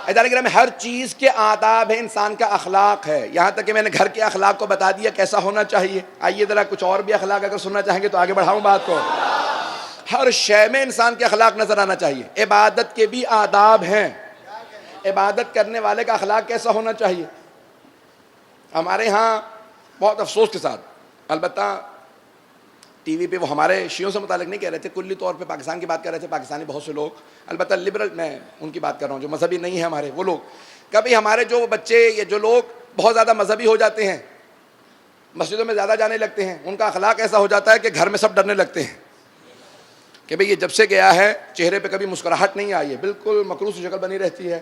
ادارے میں ہر چیز کے آداب ہے، انسان کا اخلاق ہے، یہاں تک کہ میں نے گھر کے اخلاق کو بتا دیا کیسا ہونا چاہیے۔ آئیے ذرا کچھ اور بھی اخلاق اگر سننا چاہیں گے تو آگے بڑھاؤں بات کو۔ ہر شے میں انسان کے اخلاق نظر آنا چاہیے۔ عبادت کے بھی آداب ہیں، عبادت کرنے والے کا اخلاق کیسا ہونا چاہیے۔ ہمارے ہاں بہت افسوس کے ساتھ، البتہ ٹی وی پہ وہ ہمارے شیعوں سے متعلق نہیں کہہ رہے تھے، کلی طور پہ پاکستان کی بات کر رہے تھے، پاکستانی بہت سے لوگ، البتہ لبرل میں ان کی بات کر رہا ہوں جو مذہبی نہیں ہیں ہمارے، وہ لوگ کبھی ہمارے جو بچے یا جو لوگ بہت زیادہ مذہبی ہو جاتے ہیں، مسجدوں میں زیادہ جانے لگتے ہیں، ان کا اخلاق ایسا ہو جاتا ہے کہ گھر میں سب ڈرنے لگتے ہیں کہ بھئی یہ جب سے گیا ہے چہرے پہ کبھی مسکراہٹ نہیں آئی ہے، بالکل مکروس شکل بنی رہتی ہے،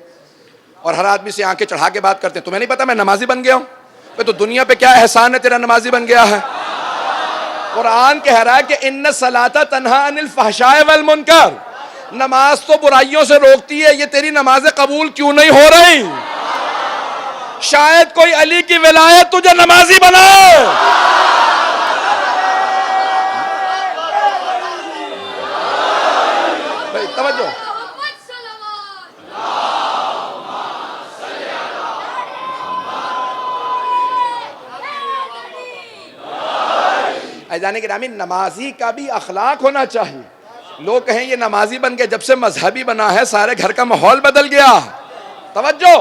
اور ہر آدمی سے آنکھیں چڑھا کے بات کرتے ہیں۔ تمہیں نہیں پتا میں نمازی بن گیا ہوں؟ تو دنیا پہ کیا احسان ہے تیرا نمازی بن گیا ہے؟ قرآن کہہ رہا ہے کہ ان الصلاۃ تنہی عن الفحشاء والمنکر، نماز تو برائیوں سے روکتی ہے، یہ تیری نمازیں قبول کیوں نہیں ہو رہی؟ شاید کوئی علی کی ولایت تجھے نمازی بنائے۔ توجہ، عزیزان گرامی، نمازی کا بھی اخلاق ہونا چاہیے۔ لوگ کہیں یہ نمازی بن کے جب سے مذہبی بنا ہے سارے گھر کا ماحول بدل گیا۔ توجہ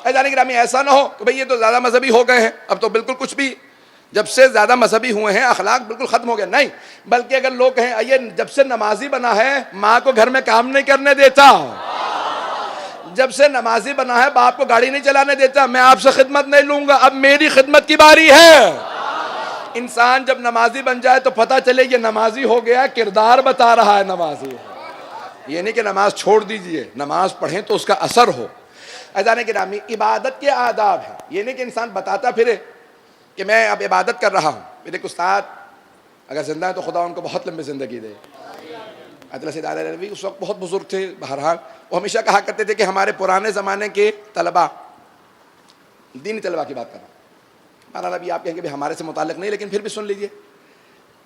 عزیزان گرامی، ایسا نہ ہو کہ بھئی یہ تو زیادہ مذہبی ہو گئے ہیں، اب تو بالکل کچھ بھی، جب سے زیادہ مذہبی ہوئے ہیں اخلاق بالکل ختم ہو گیا، نہیں، بلکہ اگر لوگ کہیں یہ جب سے نمازی بنا ہے ماں کو گھر میں کام نہیں کرنے دیتا، جب سے نمازی بنا ہے باپ کو گاڑی نہیں چلانے دیتا، میں آپ سے خدمت نہیں لوں گا، اب میری خدمت کی باری ہے۔ انسان جب نمازی بن جائے تو پتہ چلے یہ نمازی ہو گیا، کردار بتا رہا ہے نمازی ہے، یہ نہیں کہ نماز چھوڑ دیجئے، نماز پڑھیں تو اس کا اثر ہو۔ عزیزان گرامی، عبادت کے آداب ہیں، یہ نہیں کہ انسان بتاتا پھرے کہ میں اب عبادت کر رہا ہوں۔ میرے ایک استاد اگر زندہ ہے تو خدا ان کو بہت لمبی زندگی دے، عطیہ سید علیہ الروی اس وقت بہت بزرگ تھے، بہرحال وہ ہمیشہ کہا کرتے تھے کہ ہمارے پرانے زمانے کے طلباء، دینی طلباء کی بات کر رہا ہوں، بہرحال ابھی آپ کہیں گے ہمارے سے متعلق نہیں، لیکن پھر بھی سن لیجئے،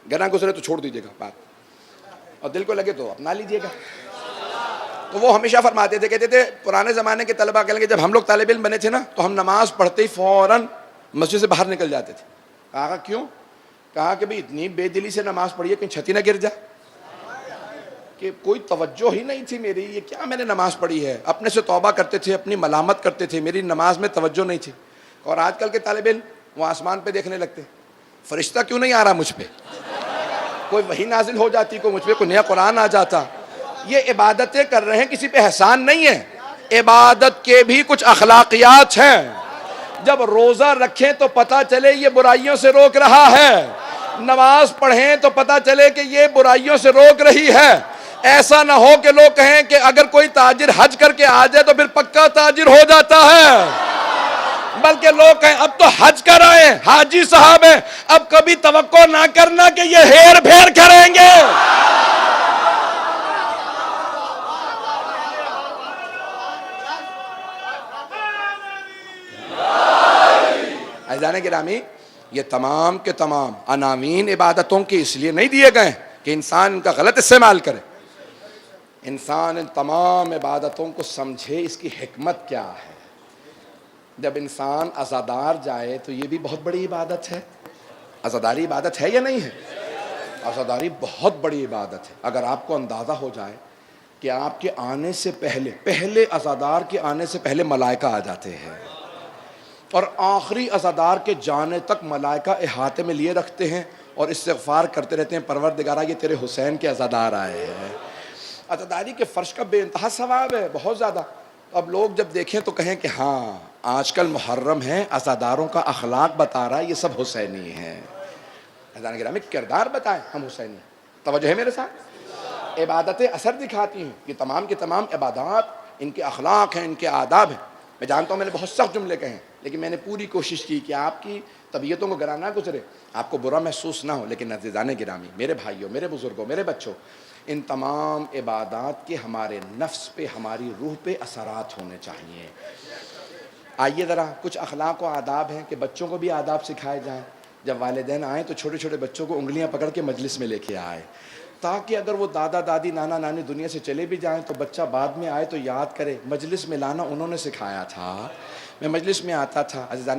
گنا گزرے تو چھوڑ دیجئے گا بات، اور دل کو لگے تو اپنا لیجئے گا۔ تو وہ ہمیشہ فرماتے تھے، کہتے تھے پرانے زمانے کے طلباء کہیں گے جب ہم لوگ طالب علم بنے تھے نا تو ہم نماز پڑھتے ہی فوراً مسجد سے باہر نکل جاتے تھے۔ کہا کیوں؟ کہا کہ بھئی اتنی بے دلی سے نماز پڑھی ہے کہیں چھتی نہ گر جائے، کہ کوئی توجہ ہی نہیں تھی میری، یہ کیا میں نے نماز پڑھی ہے، اپنے سے توبہ کرتے تھے، اپنی ملامت کرتے تھے، میری نماز میں توجہ نہیں تھی۔ اور آج کل کے طالب علم وہ آسمان پہ دیکھنے لگتے، فرشتہ کیوں نہیں آ رہا مجھ پہ، کوئی وحی نازل ہو جاتی، کوئی مجھ پہ کوئی نیا قرآن آ جاتا۔ یہ عبادتیں کر رہے ہیں، کسی پہ احسان نہیں ہے، عبادت کے بھی کچھ اخلاقیات ہیں۔ جب روزہ رکھیں تو پتہ چلے یہ برائیوں سے روک رہا ہے، نماز پڑھیں تو پتہ چلے کہ یہ برائیوں سے روک رہی ہے۔ ایسا نہ ہو کہ لوگ کہیں کہ اگر کوئی تاجر حج کر کے آ جائے تو پھر پکا تاجر ہو جاتا ہے، بلکہ لوگ کہیں اب تو حج کر آئے حاجی صاحب ہیں، اب کبھی توقع نہ کرنا کہ یہ ہیر پھیر کریں گے۔ عزیزان گرامی، یہ تمام کے تمام عناوین عبادتوں کے اس لیے نہیں دیے گئے کہ انسان ان کا غلط استعمال کرے، انسان ان تمام عبادتوں کو سمجھے اس کی حکمت کیا ہے۔ جب انسان عزادار جائے تو یہ بھی بہت بڑی عبادت ہے۔ عزاداری عبادت ہے یا نہیں ہے؟ عزاداری بہت بڑی عبادت ہے۔ اگر آپ کو اندازہ ہو جائے کہ آپ کے آنے سے پہلے عزادار کے آنے سے پہلے ملائکہ آ جاتے ہیں، اور آخری عزادار کے جانے تک ملائکہ احاطے میں لیے رکھتے ہیں اور استغفار کرتے رہتے ہیں، پروردگارہ یہ تیرے حسین کے عزادار آئے ہیں۔ عزاداری کے فرش کا بے انتہا ثواب ہے، بہت زیادہ۔ اب لوگ جب دیکھیں تو کہیں کہ ہاں آج کل محرم ہے، عزاداروں کا اخلاق بتا رہا ہے، یہ سب حسینی ہیں۔ عزیزان گرامی، کردار بتائیں ہم حسینی ہیں۔ توجہ ہے میرے ساتھ؟ عبادتیں اثر دکھاتی ہیں، یہ تمام کے تمام عبادات ان کے اخلاق ہیں، ان کے آداب ہیں۔ میں جانتا ہوں میں نے بہت سخت جملے کہے ہیں، لیکن میں نے پوری کوشش کی کہ آپ کی طبیعتوں کو گرا نہ گزرے، آپ کو برا محسوس نہ ہو۔ لیکن عزیزان گرامی، میرے بھائیوں، میرے بزرگوں، میرے بچوں، ان تمام عبادات کے ہمارے نفس پہ، ہماری روح پہ اثرات ہونے چاہیے۔ آئیے ذرا کچھ اخلاق و آداب ہیں کہ بچوں کو بھی آداب سکھائے جائیں۔ جب والدین آئیں تو چھوٹے چھوٹے بچوں کو انگلیاں پکڑ کے مجلس میں لے کے آئے، تاکہ اگر وہ دادا دادی نانا نانی دنیا سے چلے بھی جائیں تو بچہ بعد میں آئے تو یاد کرے مجلس میں لانا انہوں نے سکھایا تھا. میں مجلس میں آتا تھا عزیزان